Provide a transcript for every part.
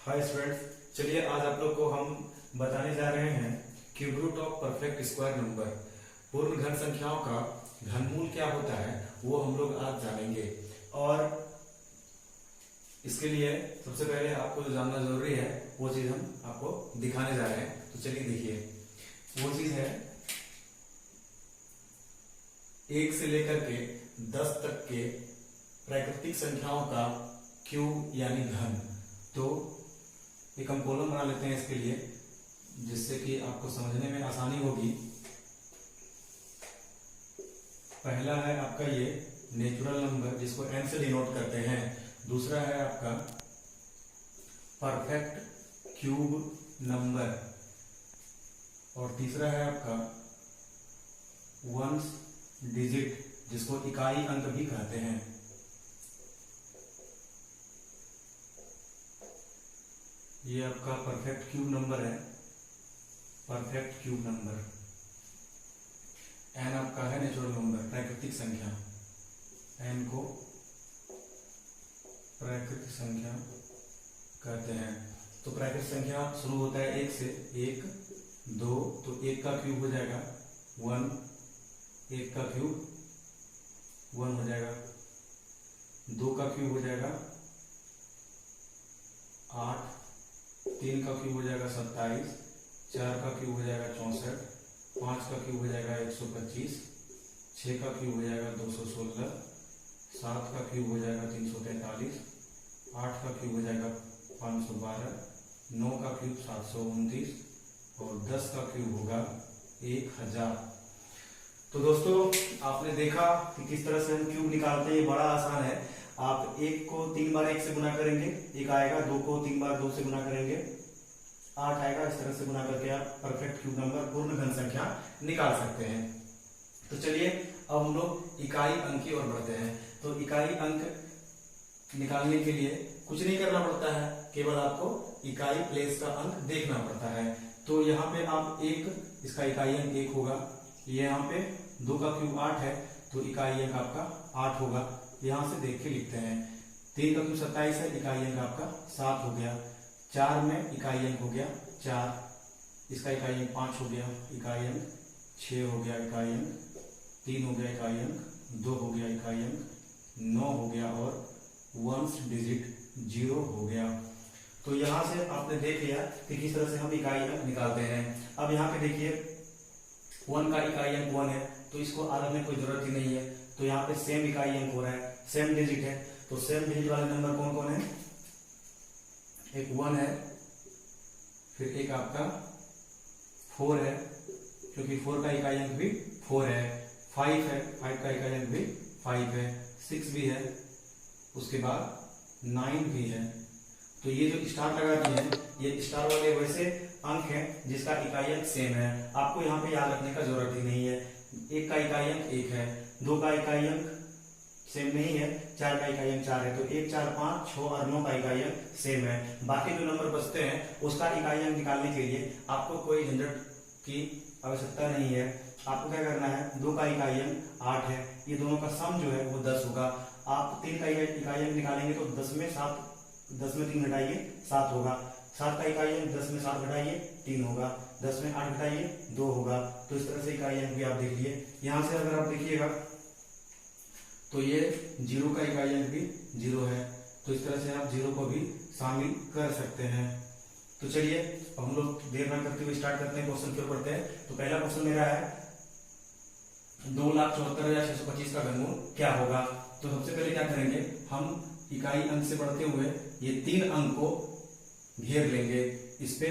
Hi students, चलिए आज आप लोग को हम बताने जा रहे हैं cube root of perfect square number. पूर्ण घन संख्याओं का घनमूल क्या होता है वो हम लोग आज जानेंगे। और इसके लिए सबसे पहले आपको जो जानना जरूरी है वो चीज हम आपको दिखाने जा रहे हैं। तो चलिए देखिए, वो चीज है 1 से लेकर के 10 तक के प्राकृतिक संख्याओं का क्यूब यानी घन। तो एक हम कॉलम बना लेते हैं इसके लिए, जिससे कि आपको समझने में आसानी होगी। पहला है आपका ये नेचुरल नंबर, जिसको n से डिनोट करते हैं। दूसरा है आपका परफेक्ट क्यूब नंबर, और तीसरा है आपका वंस डिजिट, जिसको इकाई अंक भी कहते हैं। ये आपका परफेक्ट क्यूब नंबर है, परफेक्ट क्यूब नंबर। n आपका है नेचुरल नंबर, प्राकृतिक संख्या। n को प्राकृतिक संख्या कहते हैं। तो प्राकृतिक संख्या शुरू होता है 1 से। 1 2, तो 1 का क्यूब हो जाएगा 1, 1 का क्यूब 1 हो जाएगा। 2 का क्यूब हो जाएगा 8, 3 का क्यूब हो जाएगा 27, 4 का क्यूब हो जाएगा 64, 5 का क्यूब हो जाएगा 125, 6 का क्यूब हो जाएगा 216, 7 का क्यूब हो जाएगा 343, 8 का क्यूब हो जाएगा 512, 9 का क्यूब 729 और 10 का क्यूब होगा 1000। तो दोस्तों, आपने देखा कि किस तरह से हम क्यूब निकालते हैं। ये बड़ा आसान है। आप 1 को 3 बार 1 से गुना करेंगे, 1 आएगा। 2 को 3 बार 2 से गुना करेंगे, 8 आएगा। इस तरह से गुना करके आप परफेक्ट क्यूब नंबर, पूर्ण घन संख्या निकाल सकते हैं। तो चलिए अब हम लोग इकाई अंक की ओर बढ़ते हैं। तो इकाई अंक निकालने के लिए कुछ नहीं करना पड़ता है, केवल आपको इकाई प्लेस का अंक देखना पड़ता है। तो यहाँ पे आप 1, इसका इकाई अंक 1 होगा। ये यहाँ पे 2 का क्यूब 8 है, तो इकाई अंक आपका 8 होगा। यहां से देख के लिखते हैं। 3 का क्यूब 27 है, इकाई अंक आपका 7 हो गया। 4 में इकाई अंक हो गया 4, इसका इकाई अंक 5 हो गया। इकाई अंक 6 हो गया, इकाई अंक 3 हो गया, इकाई अंक 2 हो गया, इकाई अंक 9 हो गया, और वंस डिजिट 0 हो गया। तो यहां से आपने देख लिया कि किस तरह से हम इकाई अंक निकालते हैं। अब यहाँ पे देखिए 1 का इकाई अंक 1 है, तो इसको आगे में कोई जरूरत ही नहीं है। तो यहाँ पे सेम इकाई अंक हो रहा है, सेम डिजिट है। तो सेम डिजिट वाले नंबर कौन कौन है? एक 1 है, फिर एक आपका 4 है, क्योंकि 4 का इकाई अंक भी 4 है। 5 है, 5 का इकाई अंक भी 5 है। 6 भी है, उसके बाद 9 भी है। तो ये जो स्टार लगा दिए हैं, ये स्टार वाले वैसे अंक हैं जिसका इकाई अंक सेम है। आपको यहाँ पे याद रखने का जरूरत ही नहीं है। 1 का इकाई अंक 1 है, 2 का इकाई अंक सेम नहीं है, 4 का इकाई अंक 4 है। तो 1 4 5 6 और 9 का इकाई अंक सेम है। बाकी जो नंबर बचते हैं उसका इकाई अंक निकालने के लिए आपको कोई झंझट की आवश्यकता नहीं है। आपको क्या करना है, 2 का इकाई अंक 8 है, ये दोनों का सम जो है वो 10 होगा। आप 3 का इकाई अंक निकालेंगे तो 10 में 3 घटाइए 7 होगा। 7 का इकाई अंक 10 में 7 घटाइए 3 होगा। 10 में 8 घटाइए 2 होगा। तो इस तरह से इकाई अंक भी आप देख लिए। यहां से अगर आप देखिएगा तो ये 0 का इकाई अंक भी 0 है। तो इस तरह से आप 0 को भी शामिल कर सकते हैं। तो चलिए अब हम लोग देर न करते हुए स्टार्ट करते हैं, क्वेश्चन की ओर बढ़ते हैं। तो पहला क्वेश्चन मेरा है 2,74,625 का घनमूल क्या होगा। तो सबसे पहले क्या करेंगे, हम इकाई अंक से बढ़ते हुए ये 3 अंक को घेर लेंगे। इस पे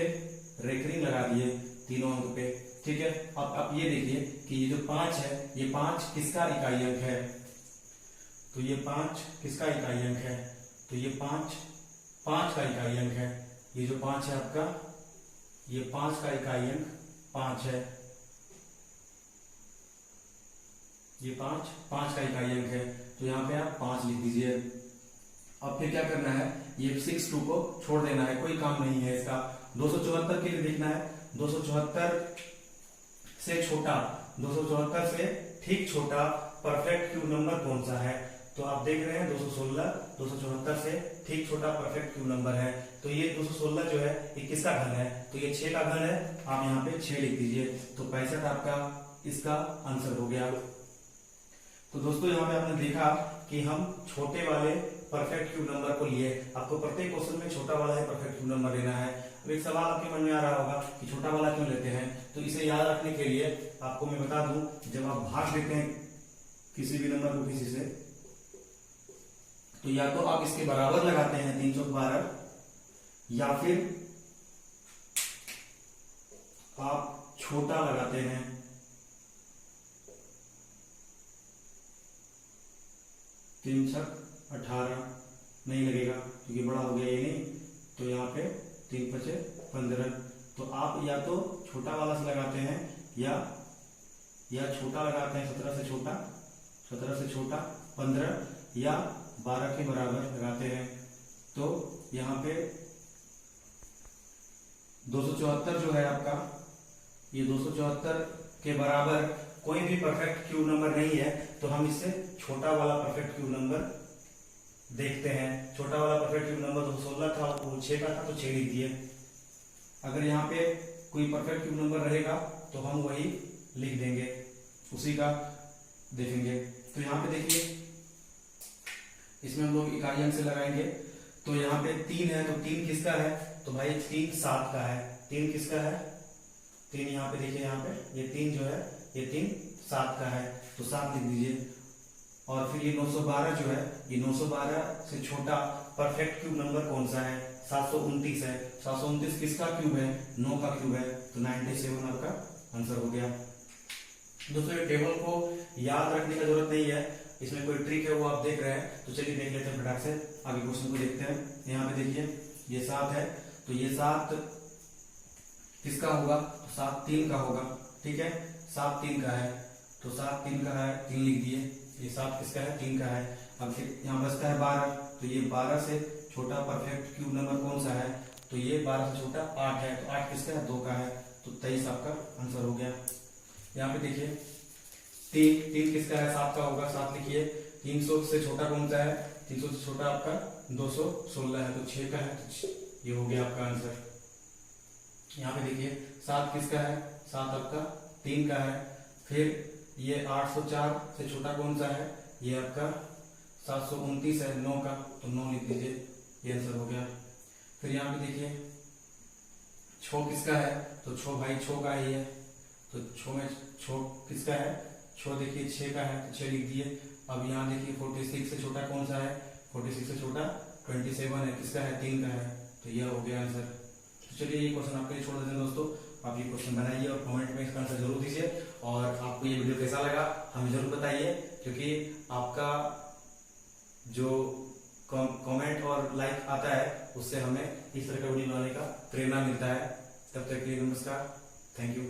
रेकरिंग लगा दिए तीनों अंक पे, ठीक है। अब आप ये देखिए कि ये जो 5 है, ये 5 किसका इकाई अंक है? तो ये 5 किसका इकाई अंक है? तो ये 5 का इकाई अंक है। ये जो 5 है आपका, ये 5 का इकाई अंक 5 है। ये 5 का इकाई अंक है। तो यहाँ पे आप 5 लिख दीजिए। अब फिर क्या करना है, ये 6 को छोड़ देना है, कोई काम नहीं है इसका। 274 के लिए देखना है, 274 से छोटा, 274 से ठीक छोटा परफेक्ट क्यूब नंबर कौन सा है। तो आप देख रहे हैं 216 274 से ठीक छोटा परफेक्ट क्यूब नंबर है। तो ये 216 जो है ये किसका घन है, तो ये 6 का घन है। आप यहाँ पे 6 लिख दीजिए, तो 65 आपका इसका आंसर हो गया। तो दोस्तों यहाँ पे आपने देखा कि हम छोटे वाले परफेक्ट क्यूब नंबर को लिए। आपको प्रत्येक क्वेश्चन में छोटा वाला ही परफेक्ट क्यूब नंबर लेना है। अब एक सवाल आपके मन में आ रहा होगा कि छोटा वाला क्यों लेते हैं, तो इसे याद रखने के लिए आपको मैं बता दूं, जब आप भाग देते हैं किसी भी नंबर को किसी से, तो या तो आप इसके बराबर लगाते हैं 312, या फिर आप छोटा लगाते हैं 3 छक 18, नहीं लगेगा क्योंकि बड़ा हो गया ये नहीं, तो यहाँ पे 3 पचे 15। तो आप या तो छोटा वाला से लगाते हैं या छोटा लगाते हैं 17 से छोटा, 17 से छोटा 15, या 12 के बराबर लगाते हैं। तो यहाँ पे 274 जो है आपका, ये 274 के बराबर कोई भी परफेक्ट क्यूब नंबर नहीं है, तो हम इससे छोटा वाला परफेक्ट क्यूब नंबर देखते हैं। छोटा वाला परफेक्ट क्यूब नंबर 216 था, वो 6 का था, तो 6 लिख दिए। अगर यहाँ पे कोई परफेक्ट क्यूब नंबर रहेगा तो हम वही लिख देंगे, उसी का देखेंगे। तो यहाँ पे देखिए, इसमें हम लोग इकाई अंक से लगाएंगे। तो यहाँ पे 3 है, तो 3 किसका है, तो भाई 3 7 का है। 3 किसका है, 3 यहाँ पे देखिए, यहाँ पे ये 3 जो है ये 3 7 का है, तो 7 लिख दीजिए। और फिर ये 912 जो है, ये 912 से छोटा परफेक्ट क्यूब नंबर कौन सा है, 729 है। 729 किसका क्यूब है, 9 का क्यूब है, तो 97 आपका आंसर हो गया। दोस्तों ये टेबल को याद रखने की जरूरत नहीं है, इसमें कोई ट्रिक है वो आप देख रहे हैं, तो चलिए देख लेते हैं फटाक से, आगे क्वेश्चन को देखते हैं। यहाँ पे देखिए ये 7 है, तो ये 7 किसका होगा, तो 7 3 का होगा, ठीक है। 7 3 का है, तो 7 3 का है, 3 लिख दिए। ये 7 किसका है, 3 का है। अब फिर यहाँ बचता है 12, तो ये 12 से छोटा परफेक्ट क्यूब नंबर कौन सा है, तो ये 12 से छोटा 8 है, तो 8 किसका है, 2 का है, तो 23 आपका आंसर हो गया। यहाँ पे देखिए 3 किसका है, 7 का होगा, 7 लिखिए। 300 से छोटा कौन सा है, 300 से छोटा आपका 216 है, तो 6 का है, तो ये हो गया आपका आंसर। यहाँ पे देखिए 7 किसका है, 7 आपका 3 का है। फिर ये 804 से छोटा कौन सा है, ये आपका 729 है, 9 का, तो 9 लिख दीजिए, ये आंसर हो गया। फिर यहाँ पे देखिए 6 किसका है, तो 6 भाई 6 का ही है, तो 6 किसका है, 6 देखिए 6 का है, तो 6 लिख दिए। अब यहाँ देखिए 46 से छोटा कौन सा है, 46 से छोटा 27 है, किसका है, 3 का है, तो यह हो गया आंसर। तो चलिए ये क्वेश्चन आपके लिए छोड़ देते हैं दोस्तों, आप ये क्वेश्चन बनाइए और कमेंट में इसका आंसर जरूर दीजिए। और आपको ये वीडियो कैसा लगा हमें जरूर बताइए, क्योंकि आपका जो कमेंट और लाइक आता है उससे हमें इस तरह का वीडियो बनाने का प्रेरणा मिलता है। तब तक के लिए नमस्कार, थैंक यू।